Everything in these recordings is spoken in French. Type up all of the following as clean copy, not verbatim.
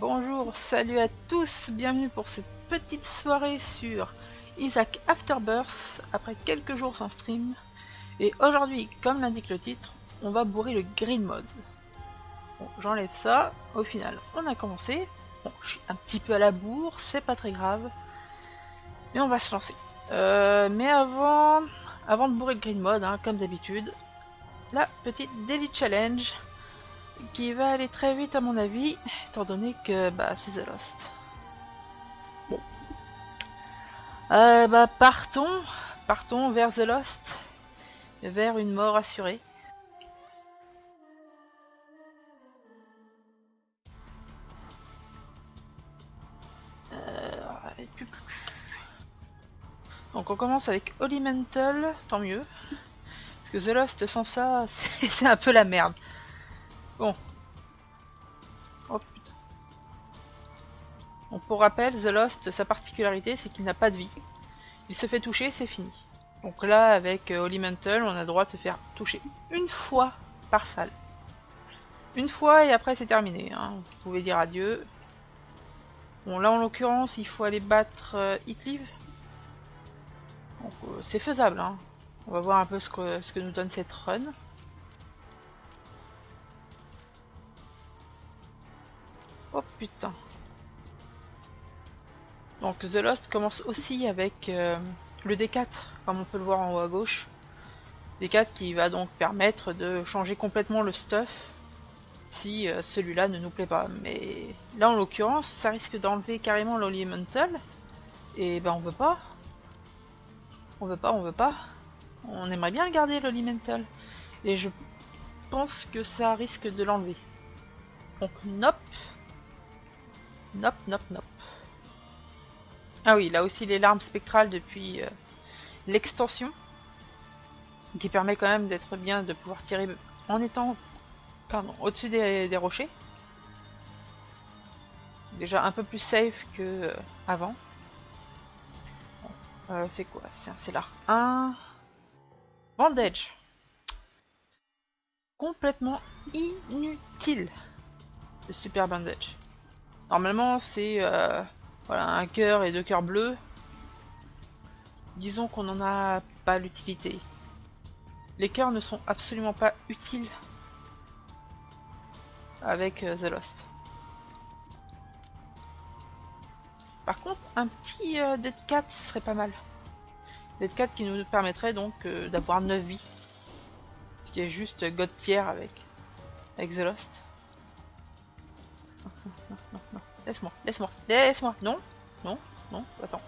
bonjour, salut à tous, bienvenue pour cette petite soirée sur Isaac Afterbirth après quelques jours sans stream. Et aujourd'hui, comme l'indique le titre, on va bourrer le green mode. Bon, j'enlève ça, au final on a commencé. Bon, je suis un petit peu à la bourre, c'est pas très grave. Mais on va se lancer. Mais avant de bourrer le green mode, hein, comme d'habitude, la petite daily challenge qui va aller très vite à mon avis, étant donné que c'est The Lost. Bon. Partons vers The Lost, vers une mort assurée. Donc on commence avec Holy Mantle, tant mieux. Parce que The Lost sans ça, c'est un peu la merde. Bon. Oh putain. Donc pour rappel, The Lost, sa particularité, c'est qu'il n'a pas de vie. Il se fait toucher, c'est fini. Donc là, avec Holy Mantle, on a le droit de se faire toucher une fois par salle. Une fois et après c'est terminé. Hein. Vous pouvez dire adieu. Bon là en l'occurrence, il faut aller battre Hitleave. Donc c'est faisable. Hein. On va voir un peu ce que nous donne cette run. Oh putain. Donc The Lost commence aussi avec le D4, comme on peut le voir en haut à gauche. D4 qui va donc permettre de changer complètement le stuff si celui-là ne nous plaît pas. Mais là en l'occurrence, ça risque d'enlever carrément l'Holy Mantle. Et on veut pas. On veut pas. On aimerait bien garder l'Holy Mantle. Et je pense que ça risque de l'enlever. Donc nope. Nope. Ah oui, là aussi les larmes spectrales depuis l'extension. Qui permet quand même d'être bien, de pouvoir tirer en étant au-dessus des rochers. Déjà un peu plus safe que avant. C'est quoi? C'est l'art 1. Bandage. Complètement inutile. Le super bandage. Normalement c'est voilà, un cœur et 2 cœurs bleus. Disons qu'on n'en a pas l'utilité. Les cœurs ne sont absolument pas utiles avec The Lost. Par contre, un petit Dead 4 serait pas mal. Dead 4 qui nous permettrait donc d'avoir 9 vies. Ce qui est juste God tier avec The Lost. Non. Laisse-moi. Non. Attends.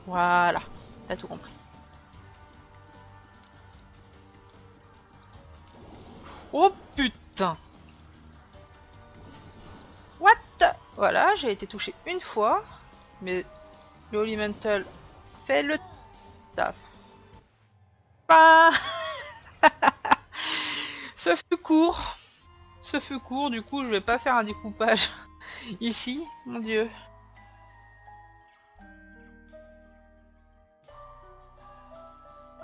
Voilà. T'as tout compris. Oh putain. What? Voilà, j'ai été touché une fois. Mais le Holy Mantle fait le taf. Ce fut court, du coup je vais pas faire un découpage ici, mon dieu.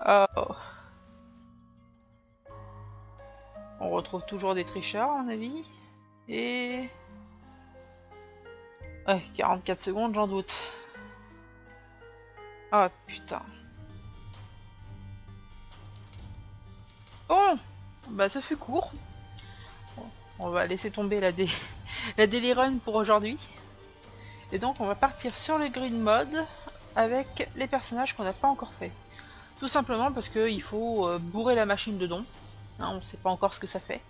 Oh. On retrouve toujours des tricheurs à mon avis. Et... ouais, 44 secondes, j'en doute. Oh putain. Bon, ce fut court. Bon, on va laisser tomber la daily run pour aujourd'hui. Et donc on va partir sur le green mode avec les personnages qu'on n'a pas encore fait. Tout simplement parce qu'il faut bourrer la machine de dons. Hein, on ne sait pas encore ce que ça fait.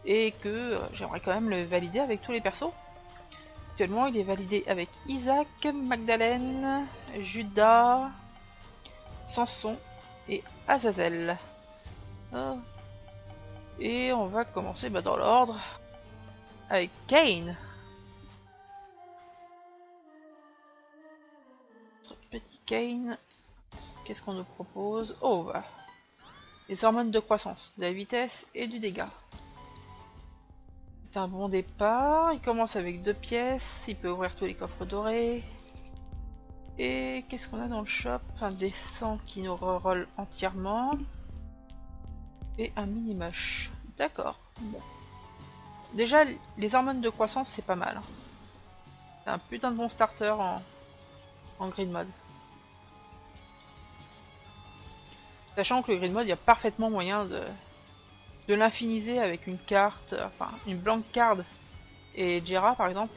Et que j'aimerais quand même le valider avec tous les persos. Actuellement il est validé avec Isaac, Magdalene, Judas, Samson et Azazel. Oh. Et on va commencer dans l'ordre avec Cain. Notre petit Cain. Qu'est-ce qu'on nous propose? Oh les hormones de croissance, de la vitesse et du dégât. C'est un bon départ. Il commence avec 2 pièces. Il peut ouvrir tous les coffres dorés. Et qu'est-ce qu'on a dans le shop? Un descent qui nous reroll entièrement. Et un mini-mush. D'accord. Bon. Déjà, les hormones de croissance, c'est pas mal. C'est un putain de bon starter en grid mode. Sachant que le grid mode, il y a parfaitement moyen de l'infiniser avec une carte, enfin une blank card et Jera par exemple,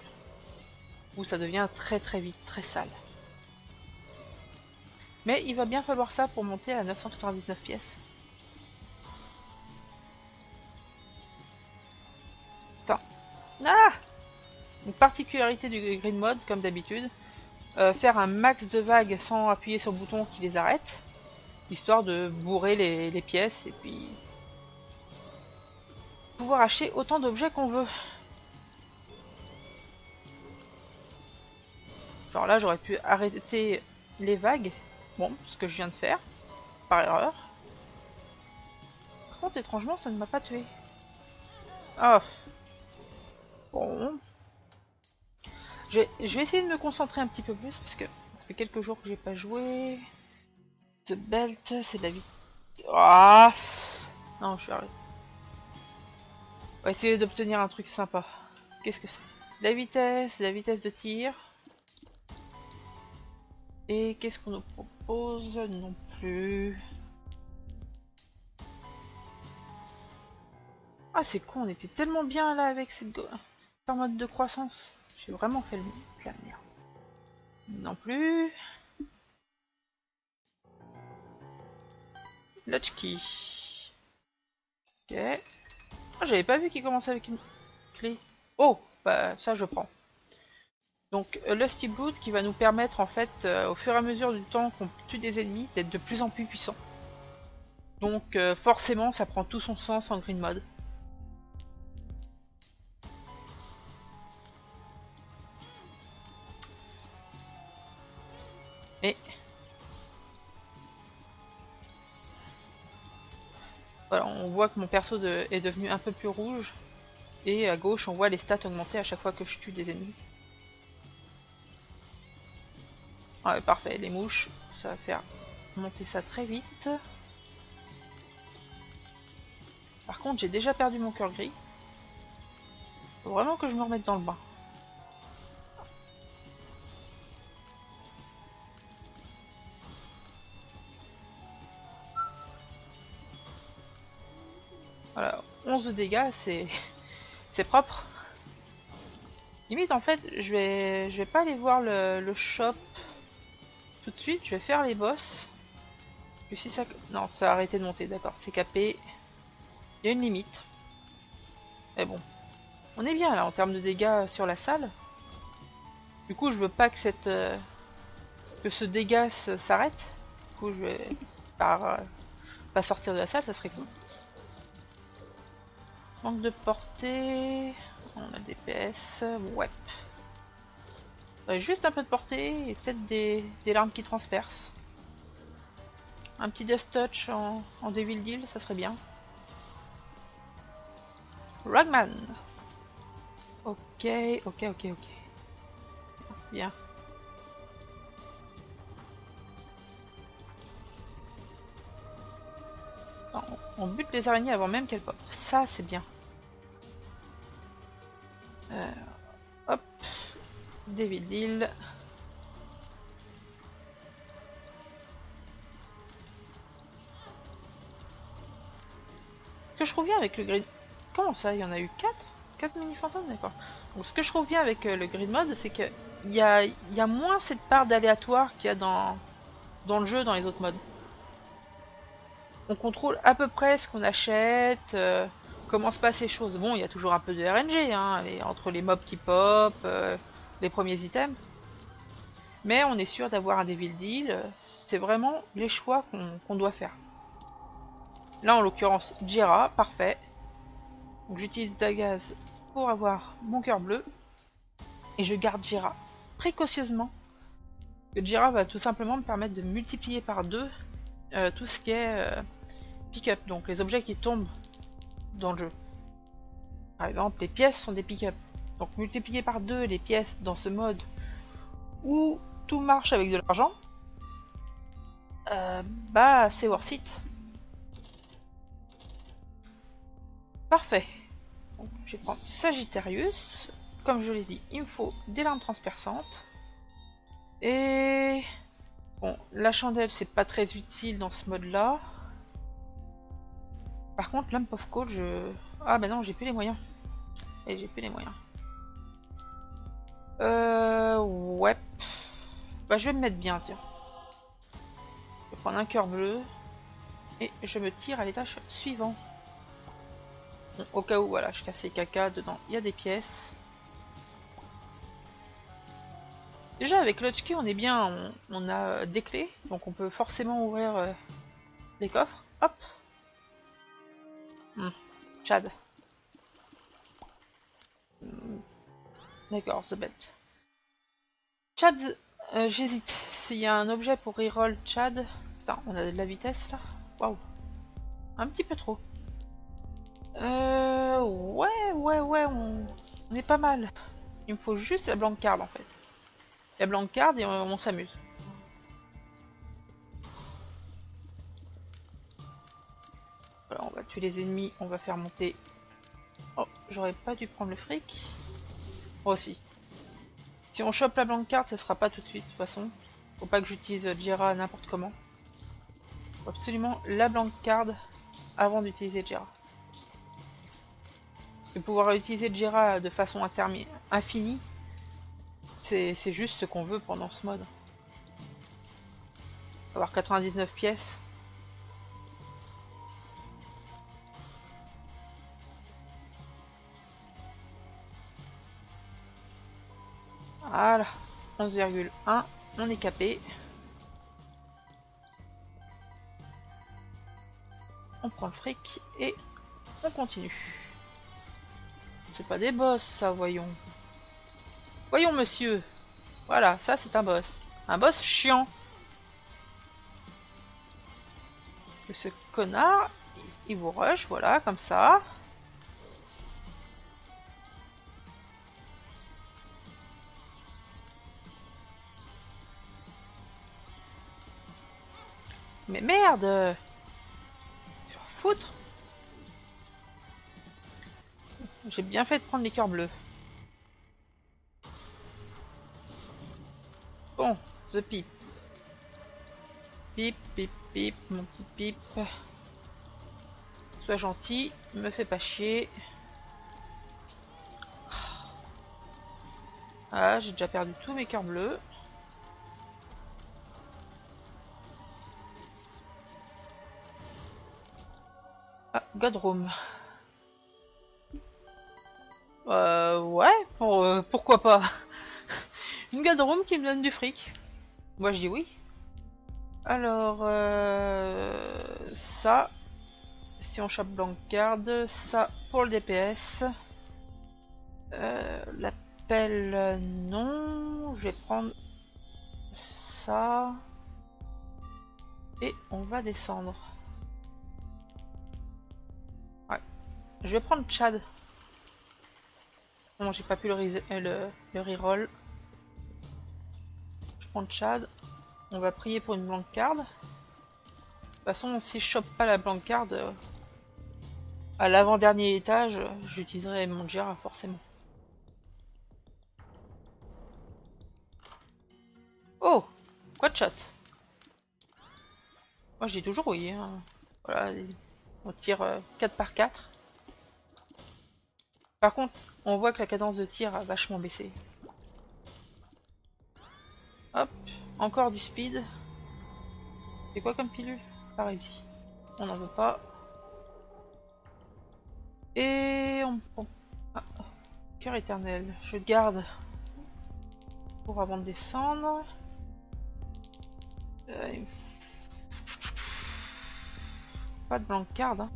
où ça devient très très vite, très sale. Mais il va bien falloir ça pour monter à 999 pièces. Attends. Ah! Une particularité du grid mode, comme d'habitude, faire un max de vagues sans appuyer sur le bouton qui les arrête, histoire de bourrer les pièces et puis pouvoir acheter autant d'objets qu'on veut. Genre là j'aurais pu arrêter les vagues, bon, ce que je viens de faire, par erreur. Par contre étrangement ça ne m'a pas tué. Oh. Bon. Je vais essayer de me concentrer un petit peu plus parce que ça fait quelques jours que j'ai pas joué. The Belt, c'est de la vie. Ah. Non, je suis arrêté. On va essayer d'obtenir un truc sympa. Qu'est-ce que c'est? La vitesse de tir. Et qu'est-ce qu'on nous propose? Non plus. Ah c'est con, on était tellement bien là avec cette en mode de croissance. J'ai vraiment fait de la merde. Non plus. Latchkey. Ok. Ah, j'avais pas vu qu'il commençait avec une clé. Oh, bah ça je prends. Donc Lusty Blood qui va nous permettre en fait au fur et à mesure du temps qu'on tue des ennemis d'être de plus en plus puissant. Donc forcément ça prend tout son sens en green mode. Et voilà, on voit que mon perso est devenu un peu plus rouge. Et à gauche on voit les stats augmenter à chaque fois que je tue des ennemis. Ah ouais, parfait, les mouches, ça va faire monter ça très vite. Par contre j'ai déjà perdu mon cœur gris. Faut vraiment que je me remette dans le bain. Voilà, 11 de dégâts, c'est propre. Limite en fait, je vais pas aller voir le shop tout de suite, je vais faire les boss. Et si ça... Non, ça a arrêté de monter, d'accord, c'est capé. Il y a une limite. Mais bon, on est bien là en termes de dégâts sur la salle. Du coup, je veux pas que que ce dégât s'arrête. Du coup, je vais pas sortir de la salle, ça serait cool. Manque de portée. On a des PS. Ouais. Juste un peu de portée et peut-être des larmes qui transpercent. Un petit Death Touch en Devil Deal, ça serait bien. Ragman. Ok. Bien. Attends, on bute les araignées avant même qu'elles pop. Ça, c'est bien. Hop. Devil Deal. Ce que je trouve bien avec le grid... Comment ça? Il y en a eu 4? 4 mini-fantômes, d'accord. Donc ce que je trouve bien avec le grid mode, c'est qu'il y a moins cette part d'aléatoire qu'il y a dans le jeu, dans les autres modes. On contrôle à peu près ce qu'on achète, comment se passent les choses. Bon, il y a toujours un peu de RNG, hein, entre les mobs qui pop, les premiers items. Mais on est sûr d'avoir un Devil Deal. C'est vraiment les choix qu'on doit faire. Là, en l'occurrence, Jera, parfait. Donc j'utilise Dagaz pour avoir mon cœur bleu. Et je garde Jera précautionneusement. Jera va tout simplement me permettre de multiplier par 2 tout ce qui est pick-up, donc les objets qui tombent dans le jeu. Par exemple, les pièces sont des pick-up. Donc multiplier par 2 les pièces dans ce mode où tout marche avec de l'argent, bah c'est worth it. Parfait. Donc, je vais prendre Sagittarius. comme je l'ai dit, il me faut des lampes transperçantes. Et bon, la chandelle c'est pas très utile dans ce mode là. Par contre, lamp of coal, ah bah non, j'ai plus les moyens. Et j'ai plus les moyens. Ouais. Bah je vais me mettre bien, tiens. Je vais prendre un cœur bleu. Et je me tire à l'étage suivant. Bon, au cas où, voilà, je casse les caca, dedans il y a des pièces. Déjà avec l'hotchkey on est bien, on a des clés, donc on peut forcément ouvrir les coffres. Hop. Chad. D'accord, The Bet. Chad, j'hésite. S'il y a un objet pour reroll Chad. Putain, on a de la vitesse là. Waouh. Un petit peu trop. Ouais, on est pas mal. Il me faut juste la blanc card en fait. La blanc card et on s'amuse. Voilà, on va tuer les ennemis, on va faire monter. Oh, j'aurais pas dû prendre le fric. Moi aussi. Si on chope la blanc card, ça sera pas tout de suite de toute façon. Faut pas que j'utilise Jera n'importe comment. Faut absolument la blanc card avant d'utiliser Jera. Et pouvoir utiliser Jera de façon infinie, c'est juste ce qu'on veut pendant ce mode. Avoir 99 pièces. Voilà, 11,1, on est capé. On prend le fric et on continue. C'est pas des boss ça, voyons. Voyons monsieur. Voilà, ça c'est un boss. Un boss chiant. Et ce connard, il vous rush, voilà, comme ça. Mais merde! Foutre! J'ai bien fait de prendre les cœurs bleus. Bon, The Pip. Pip, pip, pip, mon petit pip. Sois gentil, me fais pas chier. Ah, j'ai déjà perdu tous mes cœurs bleus. Ah, Godroom. Ouais, pourquoi pas. Une Godroom qui me donne du fric. Moi je dis oui. Alors, ça, si on chope Blancard, ça pour le DPS. La pelle, non. Je vais prendre ça. Et on va descendre. Ouais. Je vais prendre Chad. Non, j'ai pas pu le reroll. Je prends Chad. On va prier pour une Blancard. De toute façon, si je chope pas la Blancard, à l'avant-dernier étage, j'utiliserai mon Jera forcément. Oh! Quoi de chat? Moi j'ai toujours oui. Hein. Voilà, on tire 4 par 4. Par contre, on voit que la cadence de tir a vachement baissé. Hop, encore du speed. C'est quoi comme pilule? Pareil. On n'en veut pas. Et on prend... Ah, cœur éternel. Je garde pour avant de descendre. Pas de Blancard. Hein.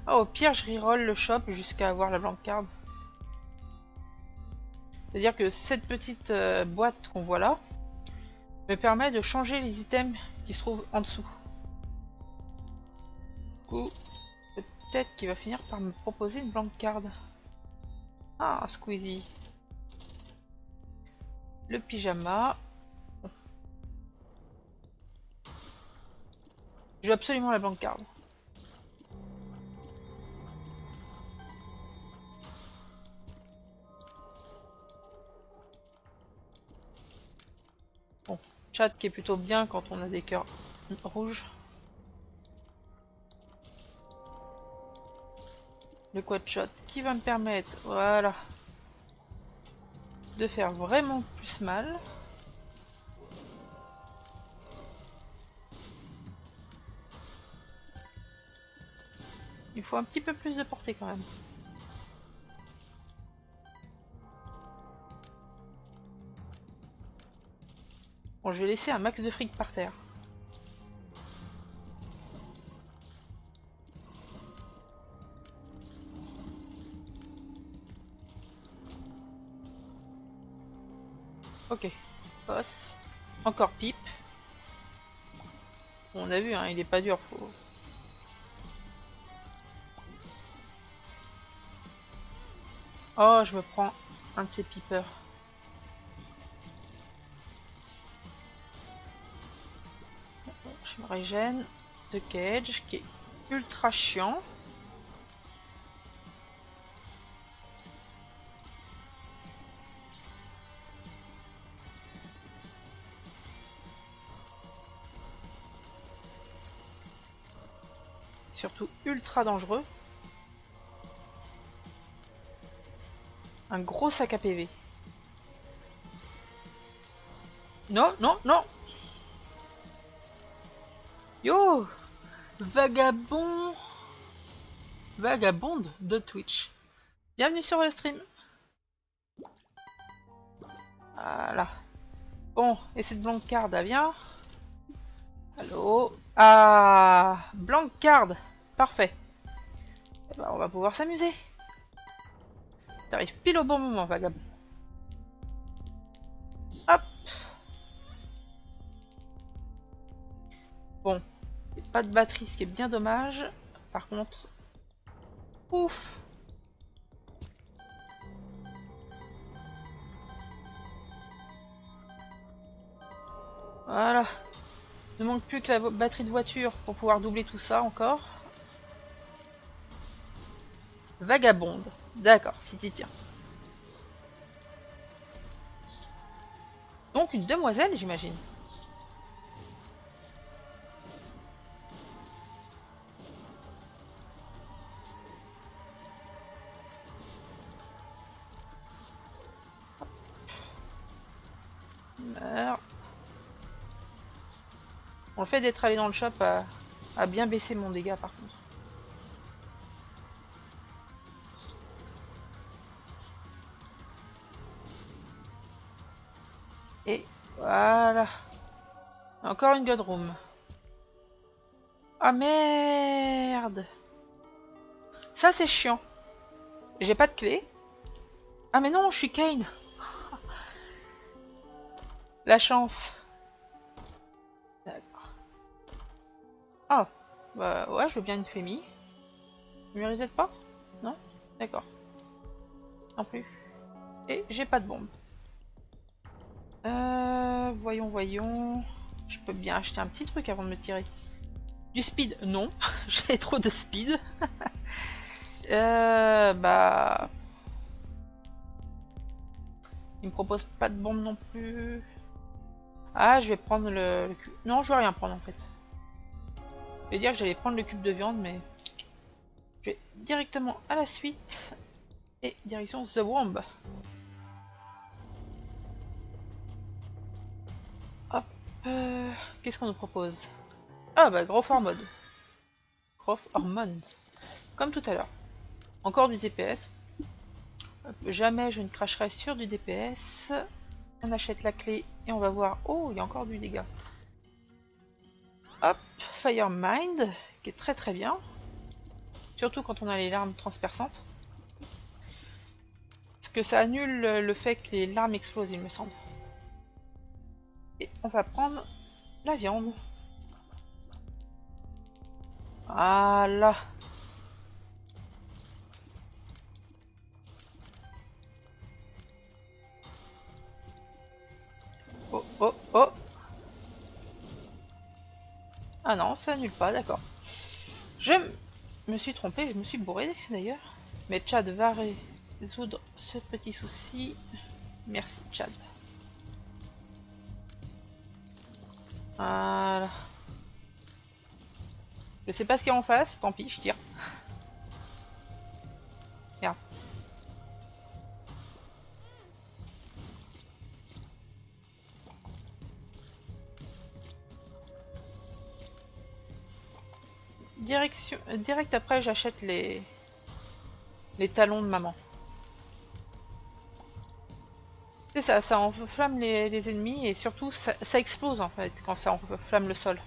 Ah, au pire, je reroll le shop jusqu'à avoir la Blancard. C'est-à-dire que cette petite boîte qu'on voit là me permet de changer les items qui se trouvent en dessous. Du coup, peut-être qu'il va finir par me proposer une Blancard. Ah, Squeezie. Le pyjama. Je veux absolument la Blancard. Chad qui est plutôt bien quand on a des cœurs rouges. Le quad shot qui va me permettre, voilà, de faire vraiment plus mal. Il faut un petit peu plus de portée quand même. Bon, je vais laisser un max de fric par terre. Ok, boss. Encore pipe. Bon, on a vu, hein, il est pas dur, faut... Oh, je me prends un de ces pipeurs. Je me régène de Cage qui est ultra chiant. Surtout ultra dangereux. Un gros sac à PV. Non, non, non. Yo, vagabond. Vagabonde de Twitch. Bienvenue sur le stream. Voilà. Bon, et cette Blancard, elle vient. Allô. Ah, Blancard. Parfait. Eh ben, on va pouvoir s'amuser. T'arrives pile au bon moment, vagabond. Hop. Bon, pas de batterie, ce qui est bien dommage. Par contre, ouf. Voilà. Il ne manque plus que la batterie de voiture pour pouvoir doubler tout ça encore. Vagabonde. D'accord, si t'y tiens. Donc une demoiselle, j'imagine. Meurs. Bon, le fait d'être allé dans le shop a bien baissé mon dégât par contre. Et voilà. Encore une God Room. Ah merde. Ça c'est chiant. J'ai pas de clé. Ah mais non, je suis Kane. La chance. D'accord. Ah, bah ouais, je veux bien une Fémi. Vous méritez pas? Non? D'accord. Non plus. Et j'ai pas de bombe. Voyons, voyons. Je peux bien acheter un petit truc avant de me tirer. Du speed? Non. J'ai trop de speed. Bah... Il me propose pas de bombe non plus. Ah, je vais prendre le cube. Non, je vais rien prendre en fait. Je vais dire que j'allais prendre le cube de viande, mais... Je vais directement à la suite. Et direction The Womb. Hop. Qu'est-ce qu'on nous propose? Ah bah, Growth Hormone. Growth Hormone. Comme tout à l'heure. Encore du DPS. Jamais je ne cracherai sur du DPS. On achète la clé et on va voir. Oh, il y a encore du dégât. Hop, Fire Mind, qui est très très bien. Surtout quand on a les larmes transperçantes. Parce que ça annule le fait que les larmes explosent, il me semble. Et on va prendre la viande. Voilà. Oh, oh, oh. Ah non, ça annule pas, d'accord. Je me suis trompé, je me suis bourré d'ailleurs. Mais Chad va résoudre ce petit souci. Merci Chad. Voilà. Je sais pas ce qu'il y a en face, tant pis, je tire. Merde. Direction, direct après, j'achète les talons de maman. C'est ça, ça enflamme les ennemis et surtout ça explose en fait quand ça enflamme le sol.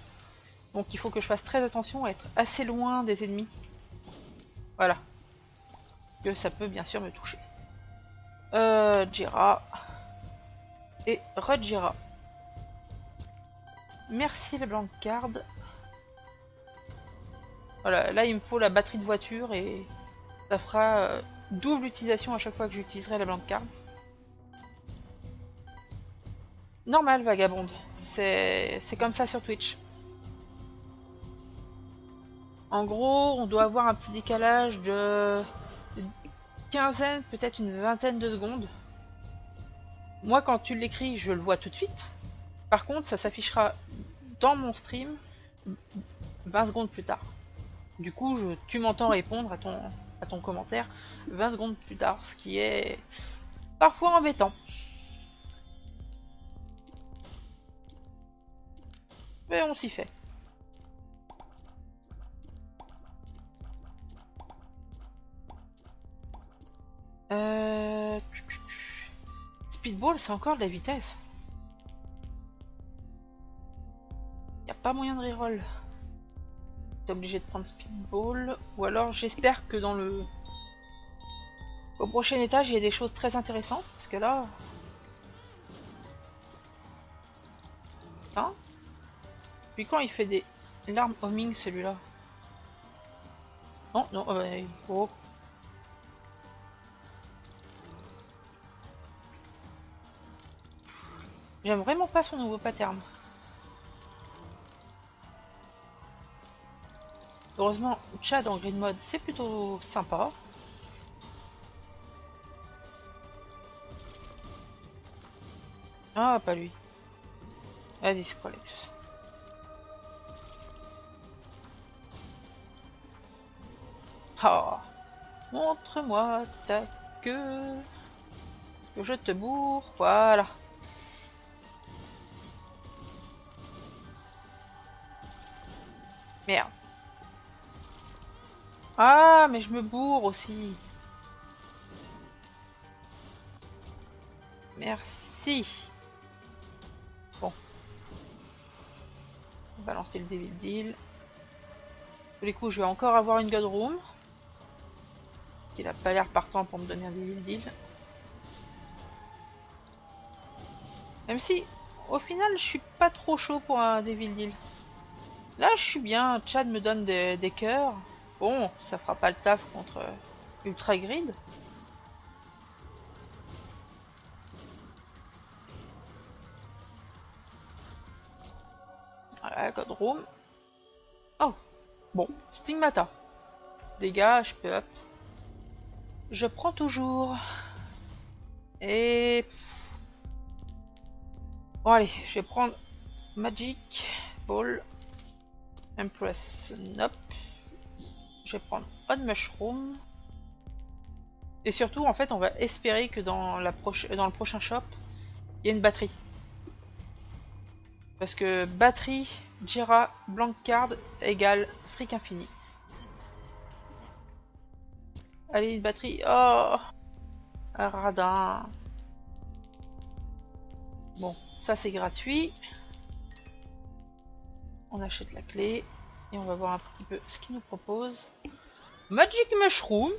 Donc il faut que je fasse très attention à être assez loin des ennemis. Voilà. Que ça peut bien sûr me toucher. Jira. Et Rejira. Merci les blancs cards. Voilà, là il me faut la batterie de voiture et ça fera double utilisation à chaque fois que j'utiliserai la blanc card. Normal vagabonde, c'est comme ça sur Twitch. En gros, on doit avoir un petit décalage de quinzaine, peut-être une vingtaine de secondes. Moi, quand tu l'écris, je le vois tout de suite. Par contre, ça s'affichera dans mon stream 20 secondes plus tard. Du coup, tu m'entends répondre à ton commentaire 20 secondes plus tard, ce qui est parfois embêtant. Mais on s'y fait. Speedball, c'est encore de la vitesse. Y a pas moyen de reroll. T'es obligé de prendre Speedball. Ou alors j'espère que dans le... Au prochain étage, il y a des choses très intéressantes. Parce que là... Hein? Puis quand il fait des larmes homing celui-là? Non, non, oh. J'aime vraiment pas son nouveau pattern. Heureusement, Chad en grid mode, c'est plutôt sympa. Ah, pas lui. Vas-y, Squalex. Ah, montre-moi ta queue. Que je te bourre, voilà. Merde. Ah, mais je me bourre aussi. Merci. Bon. On va lancer le Devil Deal. Tous les coups, je vais encore avoir une God Room. Il a pas l'air partant pour me donner un Devil Deal. Même si, au final, je suis pas trop chaud pour un Devil Deal. Là, je suis bien. Chad me donne des cœurs. Bon, ça fera pas le taf contre Ultra Grid. Voilà, God Room. Oh, bon, Stigmata. Dégâts, je peux up. Je prends toujours. Et... Bon allez, je vais prendre Magic Ball. Impress Nope. Je vais prendre On Mushroom. Et surtout, en fait, on va espérer que dans le prochain shop, il y a une batterie. Parce que batterie, Jira, blank card égale fric infini. Allez, une batterie. Oh, un radin. Bon, ça c'est gratuit. On achète la clé. Et on va voir un petit peu ce qu'il nous propose. Magic Mushroom.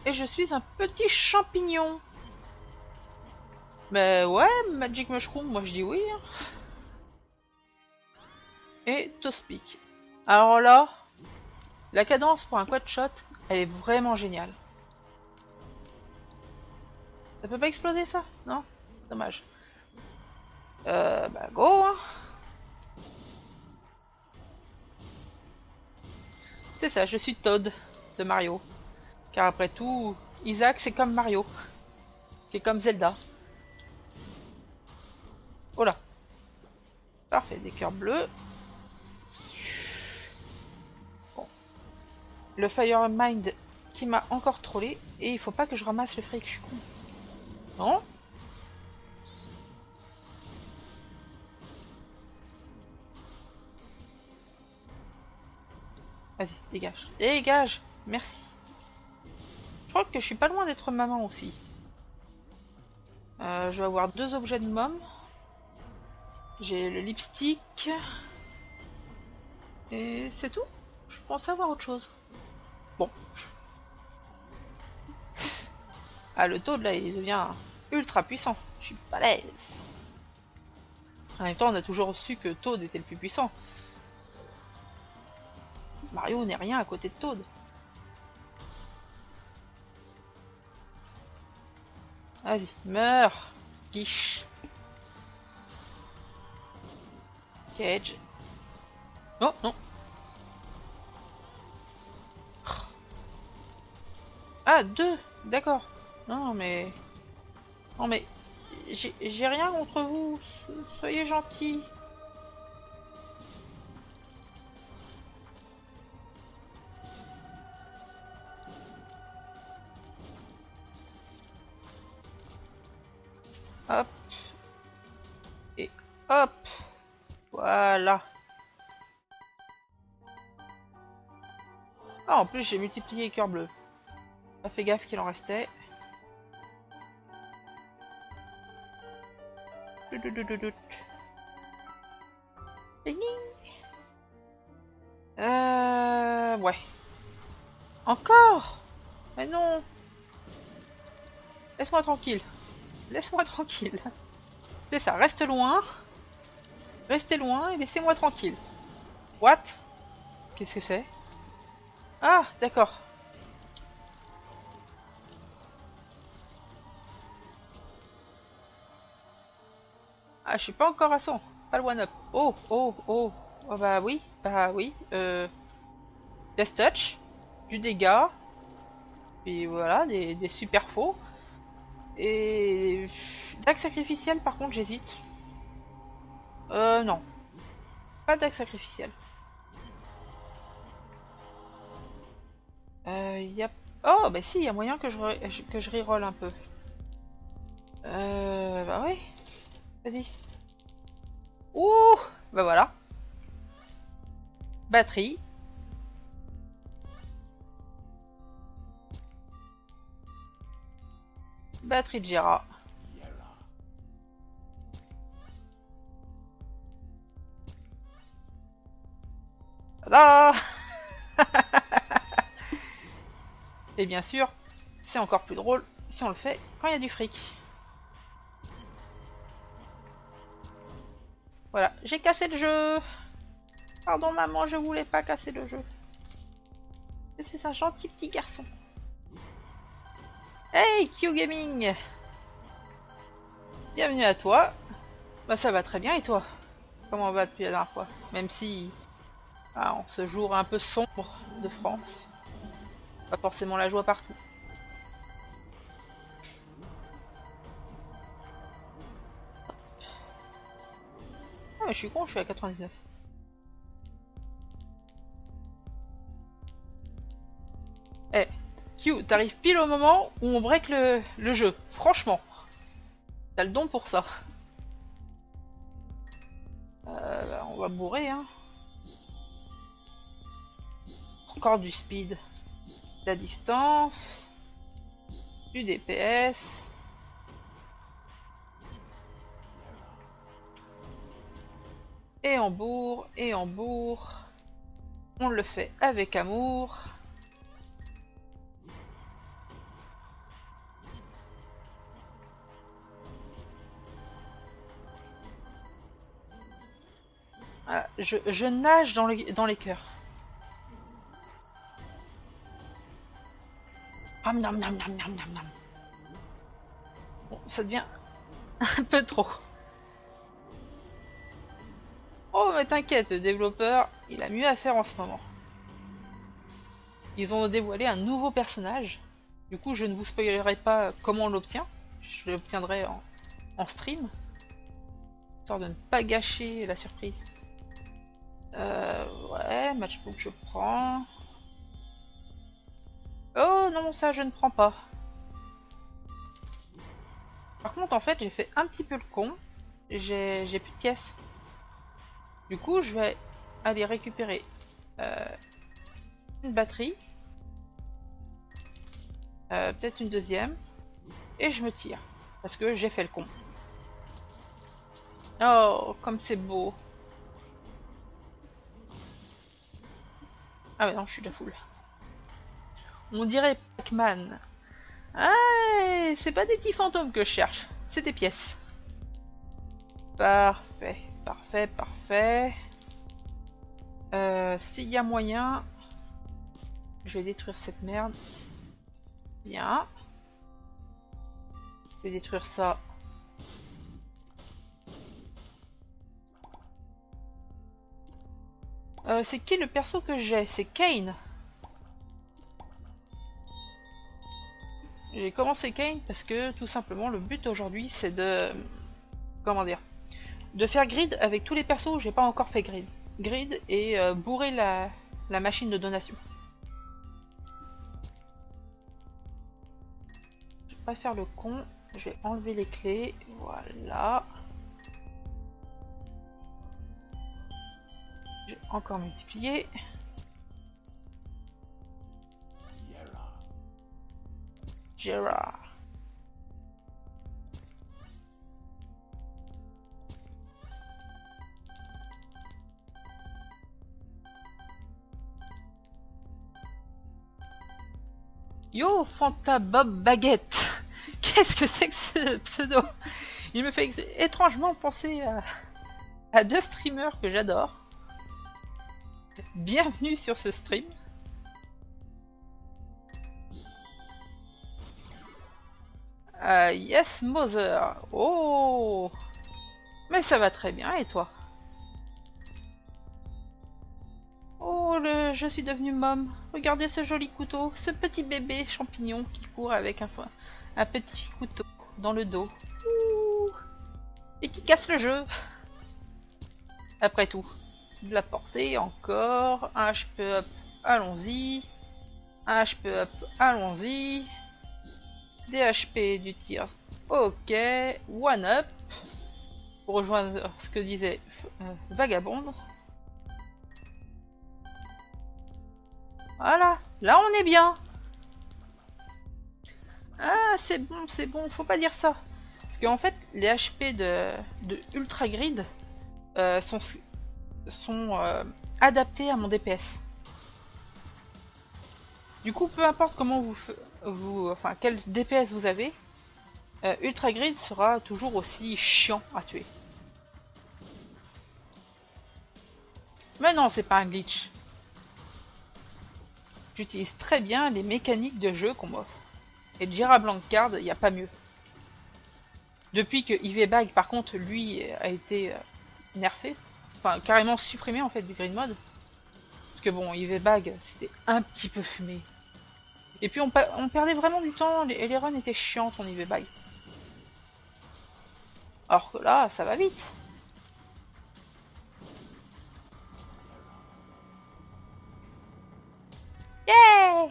Et je suis un petit champignon. Mais ouais, Magic Mushroom, moi je dis oui. Hein. Et Toastpick. Alors là, la cadence pour un quad shot, elle est vraiment géniale. Ça peut pas exploser ça? Non? Dommage. Bah go hein. C'est ça, je suis Toad de Mario. Car après tout, Isaac c'est comme Mario. Qui est comme Zelda. Oh là. parfait, des cœurs bleus. Bon. Le Firemind qui m'a encore trollé. Et il faut pas que je ramasse le fric, je suis con. Non? Vas-y, dégage. Dégage! Merci. Je crois que je suis pas loin d'être maman aussi. Je vais avoir 2 objets de môme. J'ai le lipstick. Et c'est tout. Je pensais avoir autre chose. Bon. Ah, le Toad là, il devient ultra puissant. Je suis balèze. En même temps, on a toujours su que Toad était le plus puissant. Mario n'est rien à côté de Toad. Vas-y, meurs, quiche. Cage. Non, non. Ah, 2, d'accord. Non, mais... Non, mais... J'ai rien contre vous. Soyez gentils. Hop. Et hop. Voilà. Ah, en plus, j'ai multiplié les cœurs bleus. Pas fait gaffe qu'il en restait. Ouais. Encore? Mais non. Laisse-moi tranquille. Laisse-moi tranquille. C'est ça, reste loin. Restez loin et laissez-moi tranquille. What? Qu'est-ce que c'est? Ah, d'accord. Ah, je suis pas encore à 100. Pas le one-up. Oh, oh, oh. Oh, bah oui, bah oui. Death Touch. Du dégât. Et voilà, des super faux. Et... Dague sacrificielle, par contre, j'hésite. Non. Pas dague sacrificielle. Yep. Oh, bah si, il y a moyen que je reroll un peu. Bah oui. Vas-y. Ouh, bah voilà. Batterie. Batterie de Jira. Tada. Et bien sûr, c'est encore plus drôle si on le fait quand il y a du fric. Voilà, j'ai cassé le jeu. Pardon maman, je voulais pas casser le jeu. Je suis un gentil petit garçon. Hey Q Gaming. Bienvenue à toi. Bah ça va très bien et toi? Comment on va depuis la dernière fois? Même si... Ah, en ce jour un peu sombre de France. Pas forcément la joie partout. Ah mais je suis con, je suis à 99. Eh, Q, t'arrives pile au moment où on break le jeu. Franchement. T'as le don pour ça. Bah, on va bourrer, hein. Encore du speed. De la distance. Du DPS. Et on bourre, et on bourre. On le fait avec amour. Voilà, je nage dans les cœurs. Nom nom nom nom nom nom. Bon, ça devient un peu trop. Oh mais t'inquiète, le développeur, il a mieux à faire en ce moment. Ils ont dévoilé un nouveau personnage. Du coup, je ne vous spoilerai pas comment on l'obtient. Je l'obtiendrai en stream. histoire de ne pas gâcher la surprise. Ouais, matchbook je prends. Oh non, ça je ne prends pas. Par contre, en fait, j'ai fait un petit peu le con. J'ai plus de pièces. Du coup, je vais aller récupérer une batterie. Peut-être une deuxième. Et je me tire. Parce que j'ai fait le con. Oh, comme c'est beau. Ah ouais, non, je suis déjà full. On dirait Pac-Man. Ah, c'est pas des petits fantômes que je cherche. C'est des pièces. Parfait, parfait, parfait. S'il y a moyen, je vais détruire cette merde. Bien. Je vais détruire ça. C'est qui le perso que j'ai? C'est Kane. J'ai commencé Kane parce que tout simplement le but aujourd'hui c'est de... Comment dire? De faire grid avec tous les persos où j'ai pas encore fait grid. Grid et bourrer la machine de donation. Je vais pas faire le con. Je vais enlever les clés. Voilà. Je vais encore multiplier. Gérard. Yo, Fanta Bob Baguette. Qu'est-ce que c'est que ce pseudo? Il me fait étrangement penser à deux streamers que j'adore. Bienvenue sur ce stream. Yes, Mother. Oh, mais ça va très bien, et toi? Oh, je suis devenue môme. Regardez ce joli couteau, ce petit bébé champignon qui court avec un petit couteau dans le dos. Ouh, et qui casse le jeu. Après tout, de la portée encore. Un HP up, allons-y. Un HP up, allons-y. Des HP du tir. Ok, one up. Pour rejoindre ce que disait Vagabonde. Voilà, là on est bien. Ah, c'est bon, faut pas dire ça. Parce qu'en fait, les HP de Ultra Grid sont adaptés à mon DPS. Du coup, peu importe comment enfin, quel DPS vous avez, Ultra Grid sera toujours aussi chiant à tuer. Mais non, c'est pas un glitch. J'utilise très bien les mécaniques de jeu qu'on m'offre. Et Jira Blancard, il n'y a pas mieux. Depuis que Ivebag, par contre, lui, a été nerfé, enfin carrément supprimé en fait du Green Mode. Parce que bon, Ivebag, c'était un petit peu fumé. Et puis on perdait vraiment du temps, les runs étaient chiantes en Ivebag. Alors que là, ça va vite. Yeah!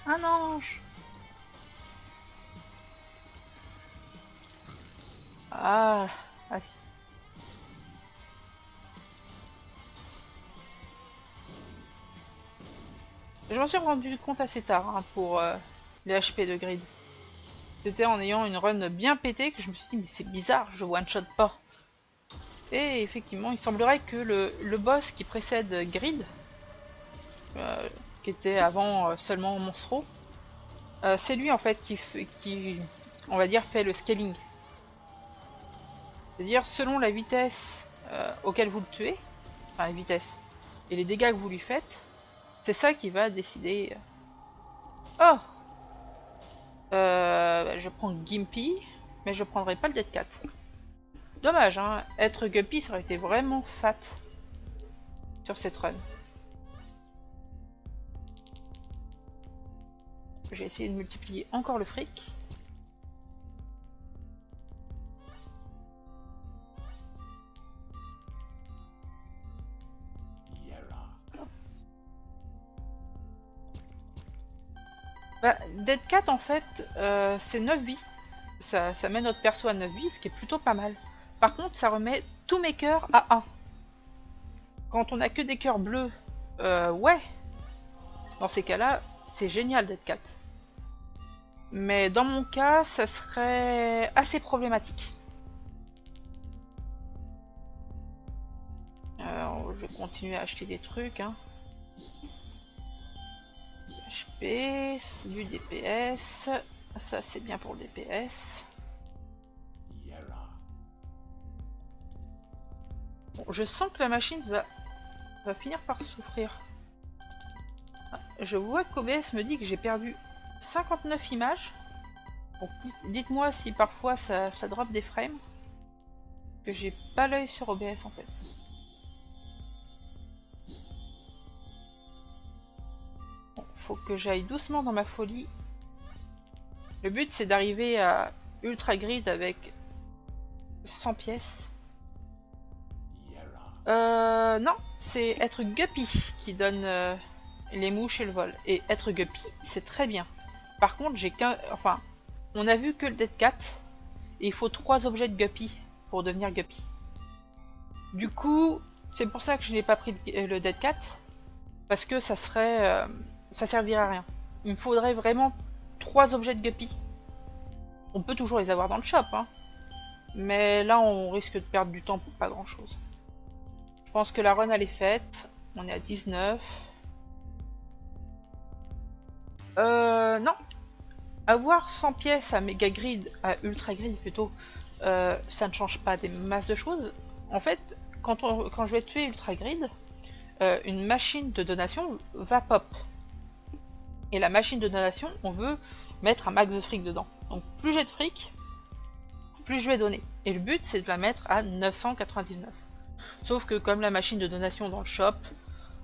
Un ange! Ah, ah si. Je m'en suis rendu compte assez tard hein, pour les HP de grid. C'était en ayant une run bien pétée que je me suis dit mais c'est bizarre, je one-shot pas. Et effectivement, il semblerait que le boss qui précède Grid, qui était avant seulement Monstro, c'est lui en fait qui, on va dire, fait le scaling. C'est-à-dire selon la vitesse auquel vous le tuez, enfin la vitesse et les dégâts que vous lui faites, c'est ça qui va décider. Oh, je prends Gimpy, mais je prendrai pas le Dead Cat. Dommage, hein, être Guppy ça aurait été vraiment fat sur cette run. j'ai essayé de multiplier encore le fric. Bah, Dead Cat en fait, c'est 9 vies. Ça met notre perso à 9 vies, ce qui est plutôt pas mal. Par contre, ça remet tous mes cœurs à 1. Quand on a que des cœurs bleus, ouais. Dans ces cas-là, c'est génial Dead Cat. Mais dans mon cas, ça serait assez problématique. Alors, je vais continuer à acheter des trucs. Hein. HP, du DPS. Ça, c'est bien pour le DPS. Bon, je sens que la machine va finir par souffrir. Je vois qu'OBS me dit que j'ai perdu 59 images. Donc dites-moi si parfois ça drop des frames. Que j'ai pas l'œil sur OBS en fait. Bon, faut que j'aille doucement dans ma folie. Le but c'est d'arriver à Ultra Grid avec 100 pièces. Non, c'est être Guppy qui donne les mouches et le vol. Et être Guppy, c'est très bien. Par contre, j'ai qu'un... Enfin, on a vu que le Dead Cat. Et il faut 3 objets de Guppy pour devenir Guppy. Du coup, c'est pour ça que je n'ai pas pris le Dead Cat. Parce que ça serait... ça servirait à rien. Il me faudrait vraiment 3 objets de Guppy. On peut toujours les avoir dans le shop, hein. Mais là, on risque de perdre du temps pour pas grand chose. Je pense que la run elle est faite. On est à 19. Non. Avoir 100 pièces à Mega Grid, à Ultra Grid plutôt, ça ne change pas des masses de choses. En fait, quand je vais tuer Ultra Grid, une machine de donation va pop. Et la machine de donation, on veut mettre un max de fric dedans. Donc plus j'ai de fric, plus je vais donner. Et le but c'est de la mettre à 999. Sauf que comme la machine de donation dans le shop,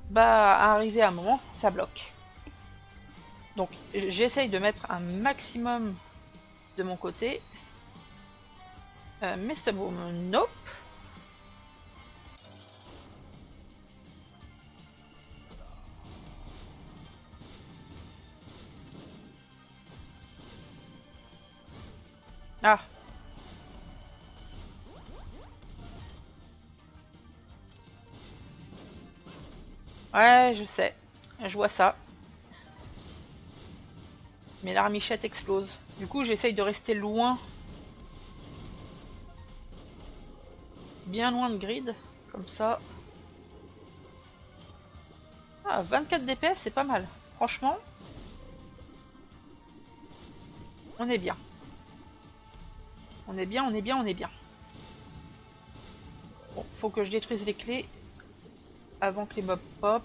bah arrivé à un moment, ça bloque. Donc j'essaye de mettre un maximum de mon côté. Mr. Boom, nope. Ah. Ouais, je sais. Je vois ça. Mais l'armichette explose. Du coup, j'essaye de rester loin. Bien loin de grid. Comme ça. Ah, 24 DPS, c'est pas mal. Franchement. On est bien. On est bien, on est bien, on est bien. Bon, faut que je détruise les clés. Avant que les mobs pop.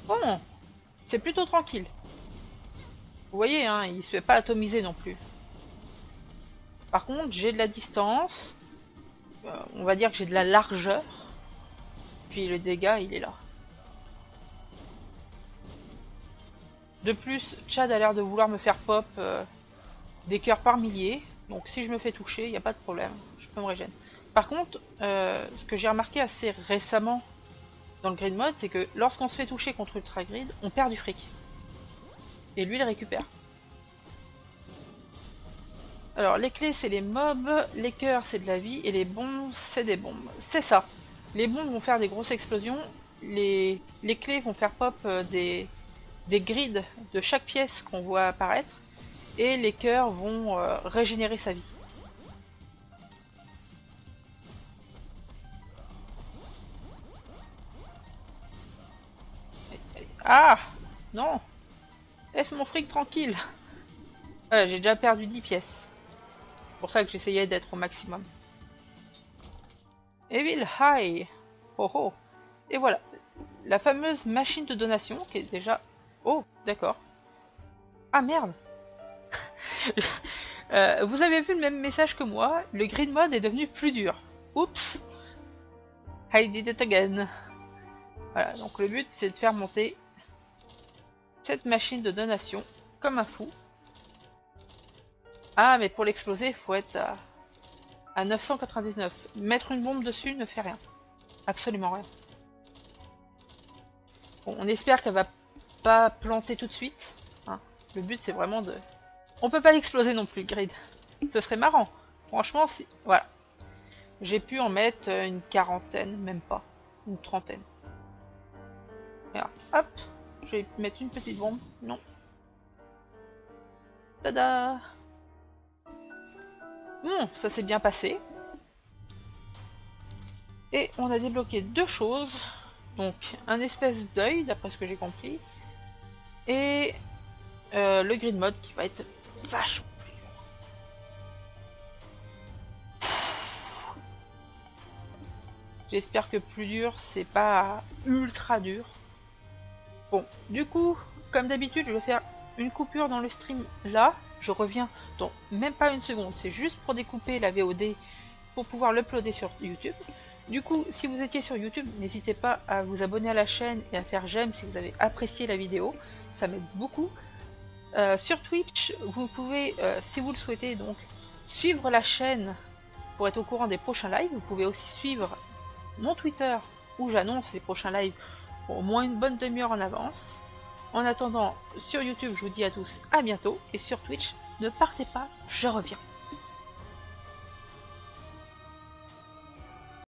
Bon, c'est plutôt tranquille. Vous voyez, hein, il se fait pas atomiser non plus. Par contre, j'ai de la distance. On va dire que j'ai de la largeur. Puis le dégât, il est là. De plus, Chad a l'air de vouloir me faire pop des cœurs par milliers. Donc si je me fais toucher, il n'y a pas de problème. Je peux me régénérer. Par contre, ce que j'ai remarqué assez récemment dans le grid mode, c'est que lorsqu'on se fait toucher contre Ultra Grid, on perd du fric. Et lui, il récupère. Alors, les clés, c'est les mobs, les cœurs, c'est de la vie, et les bombes, c'est des bombes. C'est ça. Les bombes vont faire des grosses explosions, les clés vont faire pop des grids de chaque pièce qu'on voit apparaître, et les cœurs vont régénérer sa vie. Ah non, laisse mon fric tranquille. J'ai déjà perdu 10 pièces. C'est pour ça que j'essayais d'être au maximum. Evil High. Oh oh. Et voilà. La fameuse machine de donation qui est déjà... Oh, d'accord. Ah merde. Vous avez vu le même message que moi. Le grid mode est devenu plus dur. Oups. I did it again. Voilà, donc le but c'est de faire monter cette machine de donation comme un fou. Ah, mais pour l'exploser, il faut être à 999. Mettre une bombe dessus ne fait rien. Absolument rien. Bon, on espère qu'elle va pas planter tout de suite. Hein. Le but c'est vraiment de... On peut pas l'exploser non plus, Grid. Ce serait marrant. Franchement, si... Voilà. J'ai pu en mettre une quarantaine, même pas. Une trentaine. Voilà. Hop. Je vais mettre une petite bombe. Non. Tada! Bon, ça s'est bien passé. Et on a débloqué deux choses. Donc, un espèce d'œil, d'après ce que j'ai compris. Et le grid mode qui va être vachement plus dur. J'espère que plus dur, c'est pas ultra dur. Bon, du coup, comme d'habitude, je vais faire une coupure dans le stream là. Je reviens dans même pas une seconde. C'est juste pour découper la VOD pour pouvoir l'uploader sur YouTube. Du coup, si vous étiez sur YouTube, n'hésitez pas à vous abonner à la chaîne et à faire j'aime si vous avez apprécié la vidéo. Ça m'aide beaucoup. Sur Twitch, vous pouvez, si vous le souhaitez, donc suivre la chaîne pour être au courant des prochains lives. Vous pouvez aussi suivre mon Twitter où j'annonce les prochains lives au moins une bonne demi-heure en avance. En attendant, sur YouTube, je vous dis à tous à bientôt. Et sur Twitch, ne partez pas, je reviens.